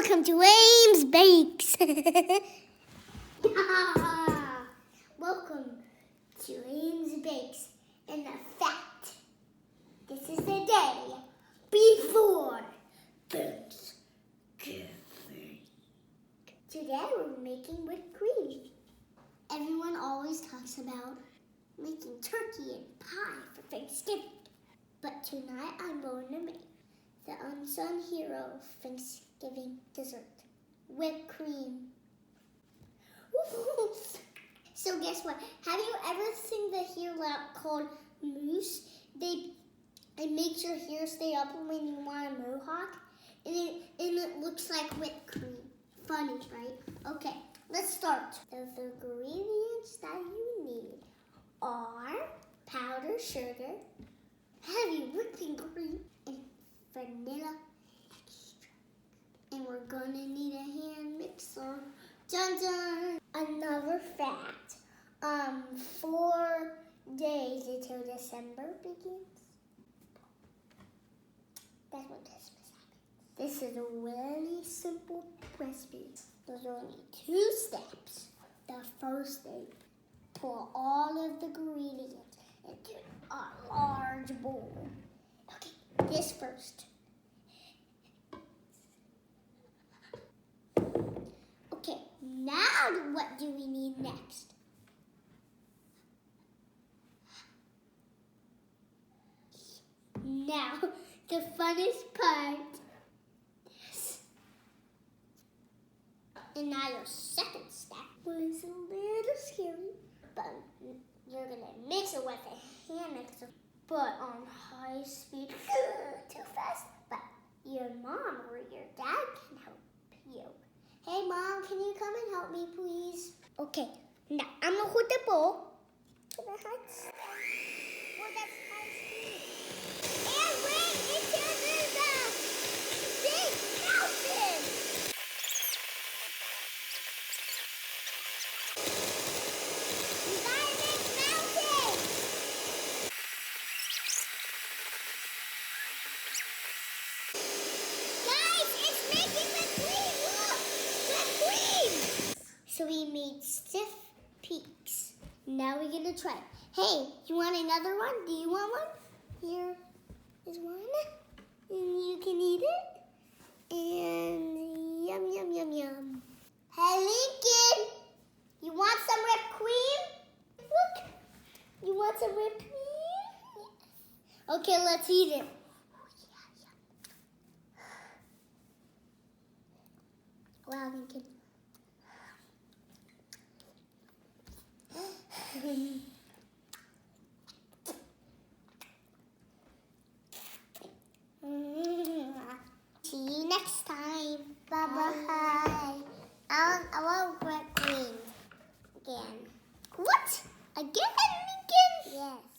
Welcome to Ames Bakes. Welcome to Ames Bakes. And the fact, this is the day before Thanksgiving. Today we're making whipped cream. Everyone always talks about making turkey and pie for Thanksgiving. But tonight I'm going to make the unsung hero of Thanksgiving dessert, whipped cream. So guess what? Have you ever seen the hair called mousse? It makes your hair stay up when you want a mohawk, and it looks like whipped cream. Funny, right? Okay, let's start. The ingredients that you need are powdered sugar, heavy whipping cream, and vanilla extract. And we're gonna need a hand mixer. Dun dun! Another fact. 4 days until December begins. That's when Christmas happens. This is a really simple recipe. There's only 2 steps. The first thing, pour all of the ingredients into a large bowl. Okay, this first. Okay, now what do we need next? Now, the funnest part. This. And now your second step was a little scary, but you're gonna mix it with a hand mixer, but on high speed, too fast. But your mom or your dad can help you. Hey Mom, can you come and help me please? Okay, now I'm gonna hold the bowl to the high speed. Well, that's high speed. And wait, it's a big mountain. You got a big mountain. Guys, it's making whipped cream. Look, whipped cream. So we made stiff peaks. Now we're gonna try it. Hey, you want another one? Do you want one? Here is one, and you can eat it. And yum, yum, yum, yum. Hey, Lincoln, you want some whipped cream? Look, you want some whipped cream? Okay, let's eat it. Wow, Lincoln. See you next time. Bye-bye. I want whipped cream again. What? Again, Lincoln? Yes.